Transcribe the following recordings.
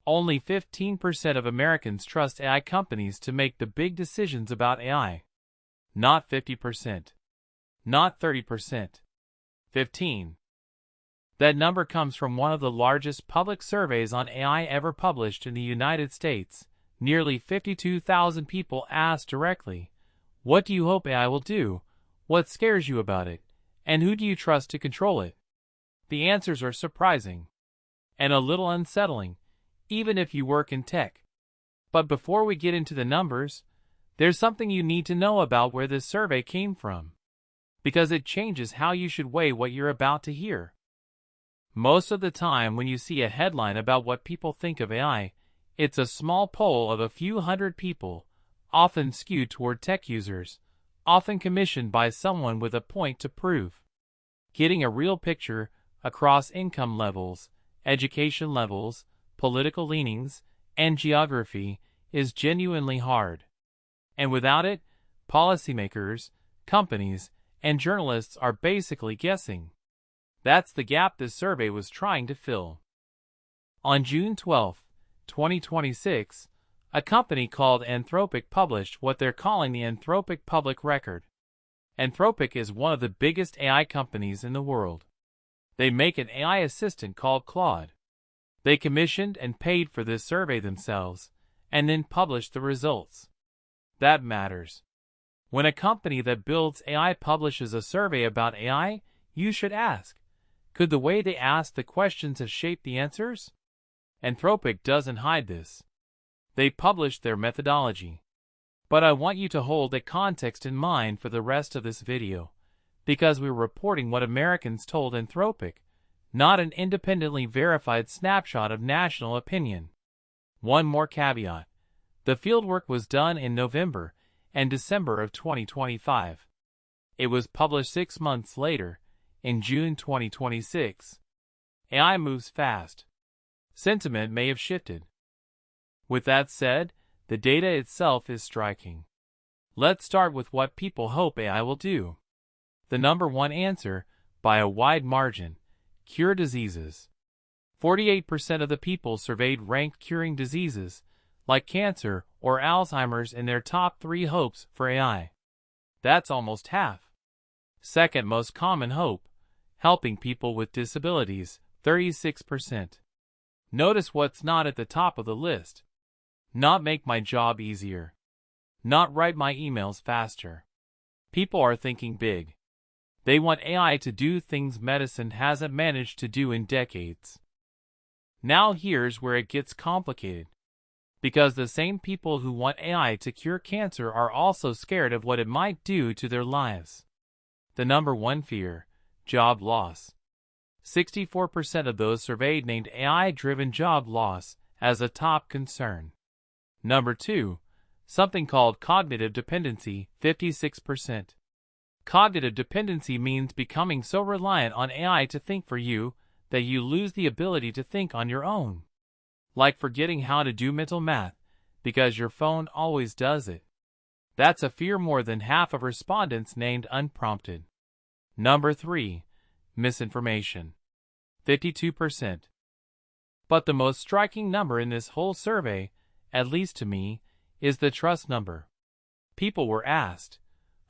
Only 15% of Americans trust AI companies to make the big decisions about AI. Not 50%. Not 30%. 15. That number comes from one of the largest public surveys on AI ever published in the United States. Nearly 52,000 people asked directly, "What do you hope AI will do? What scares you about it? And who do you trust to control it?" The answers are surprising and a little unsettling, even if you work in tech. But before we get into the numbers, there's something you need to know about where this survey came from, because it changes how you should weigh what you're about to hear. Most of the time when you see a headline about what people think of AI, it's a small poll of a few hundred people, often skewed toward tech users, often commissioned by someone with a point to prove. Getting a real picture across income levels, education levels, political leanings, and geography is genuinely hard. And without it, policymakers, companies, and journalists are basically guessing. That's the gap this survey was trying to fill. On June 12, 2026, a company called Anthropic published what they're calling the Anthropic Public Record. Anthropic is one of the biggest AI companies in the world. They make an AI assistant called Claude. They commissioned and paid for this survey themselves, and then published the results. That matters. When a company that builds AI publishes a survey about AI, you should ask, could the way they ask the questions have shaped the answers? Anthropic doesn't hide this. They published their methodology. But I want you to hold that context in mind for the rest of this video, because we're reporting what Americans told Anthropic, not an independently verified snapshot of national opinion. One more caveat. The fieldwork was done in November and December of 2025. It was published 6 months later, in June 2026. AI moves fast. Sentiment may have shifted. With that said, the data itself is striking. Let's start with what people hope AI will do. The number one answer, by a wide margin, cure diseases. 48% of the people surveyed ranked curing diseases, like cancer or Alzheimer's, in their top 3 hopes for AI. That's almost half. Second most common hope, helping people with disabilities, 36%. Notice what's not at the top of the list. Not make my job easier. Not write my emails faster. People are thinking big. They want AI to do things medicine hasn't managed to do in decades. Now here's where it gets complicated. Because the same people who want AI to cure cancer are also scared of what it might do to their lives. The number one fear, job loss. 64% of those surveyed named AI-driven job loss as a top concern. Number 2, something called cognitive dependency, 56%. Cognitive dependency means becoming so reliant on AI to think for you that you lose the ability to think on your own. Like forgetting how to do mental math because your phone always does it. That's a fear more than half of respondents named unprompted. Number 3, misinformation. 52%. But the most striking number in this whole survey, at least to me, is the trust number. People were asked,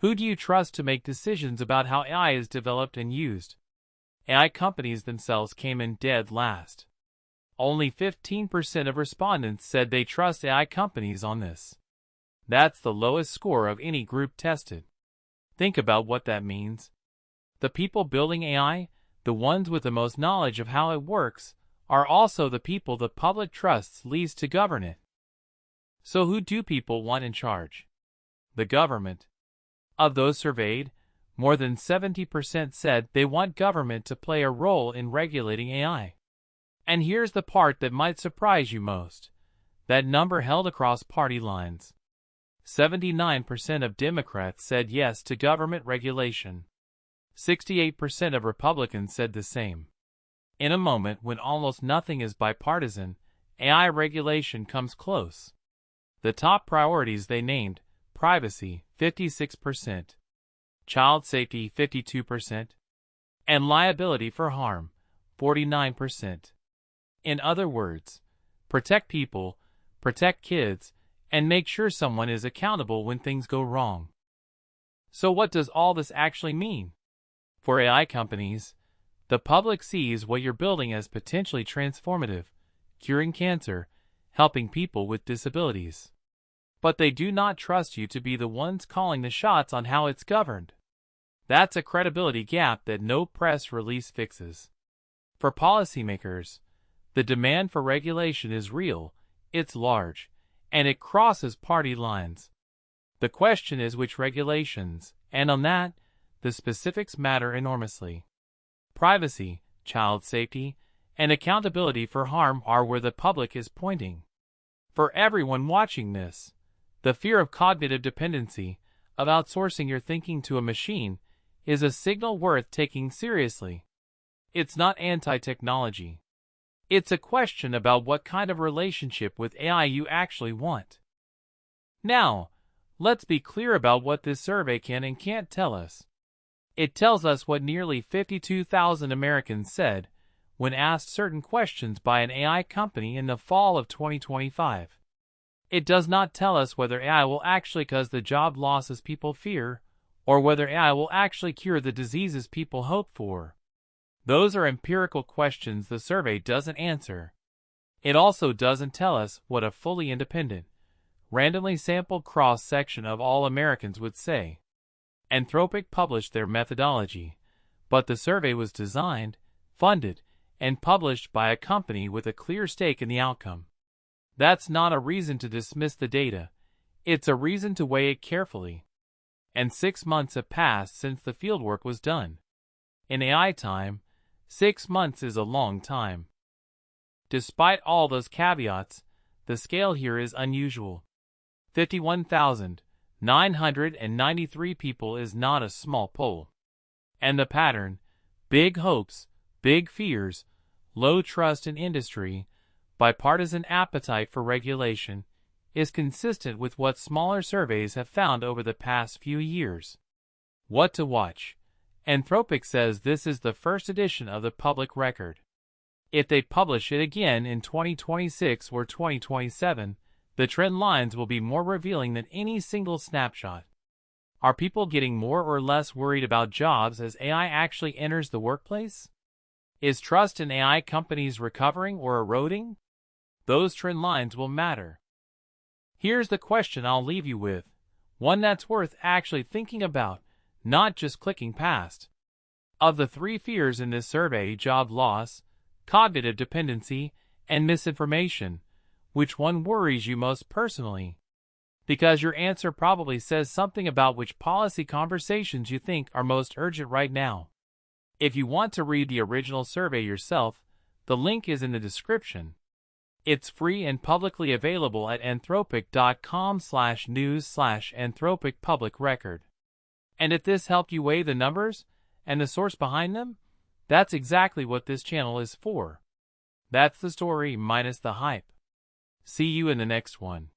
who do you trust to make decisions about how AI is developed and used? AI companies themselves came in dead last. Only 15% of respondents said they trust AI companies on this. That's the lowest score of any group tested. Think about what that means. The people building AI, the ones with the most knowledge of how it works, are also the people the public trusts least to govern it. So who do people want in charge? The government. Of those surveyed, more than 70% said they want government to play a role in regulating AI. And here's the part that might surprise you most. That number held across party lines. 79% of Democrats said yes to government regulation. 68% of Republicans said the same. In a moment when almost nothing is bipartisan, AI regulation comes close. The top priorities they named: privacy, 56%, child safety, 52%, and liability for harm, 49%. In other words, protect people, protect kids, and make sure someone is accountable when things go wrong. So what does all this actually mean? For AI companies, the public sees what you're building as potentially transformative, curing cancer, helping people with disabilities. But they do not trust you to be the ones calling the shots on how it's governed. That's a credibility gap that no press release fixes. For policymakers, the demand for regulation is real, it's large, and it crosses party lines. The question is which regulations, and on that, the specifics matter enormously. Privacy, child safety, and accountability for harm are where the public is pointing. For everyone watching this, the fear of cognitive dependency, of outsourcing your thinking to a machine, is a signal worth taking seriously. It's not anti-technology. It's a question about what kind of relationship with AI you actually want. Now, let's be clear about what this survey can and can't tell us. It tells us what nearly 52,000 Americans said when asked certain questions by an AI company in the fall of 2025. It does not tell us whether AI will actually cause the job losses people fear, or whether AI will actually cure the diseases people hope for. Those are empirical questions the survey doesn't answer. It also doesn't tell us what a fully independent, randomly sampled cross-section of all Americans would say. Anthropic published their methodology, but the survey was designed, funded, and published by a company with a clear stake in the outcome. That's not a reason to dismiss the data. It's a reason to weigh it carefully. And 6 months have passed since the fieldwork was done. In AI time, 6 months is a long time. Despite all those caveats, the scale here is unusual. 51,993 people is not a small poll. And the pattern, big hopes, big fears, low trust in industry, bipartisan appetite for regulation, is consistent with what smaller surveys have found over the past few years. What to watch? Anthropic says this is the first edition of the public record. If they publish it again in 2026 or 2027, the trend lines will be more revealing than any single snapshot. Are people getting more or less worried about jobs as AI actually enters the workplace? Is trust in AI companies recovering or eroding? Those trend lines will matter. Here's the question I'll leave you with, one that's worth actually thinking about, not just clicking past. Of the 3 fears in this survey, job loss, cognitive dependency, and misinformation, which one worries you most personally? Because your answer probably says something about which policy conversations you think are most urgent right now. If you want to read the original survey yourself, the link is in the description. It's free and publicly available at anthropic.com/news/Anthropic Public Record. And if this helped you weigh the numbers and the source behind them, that's exactly what this channel is for. That's the story minus the hype. See you in the next one.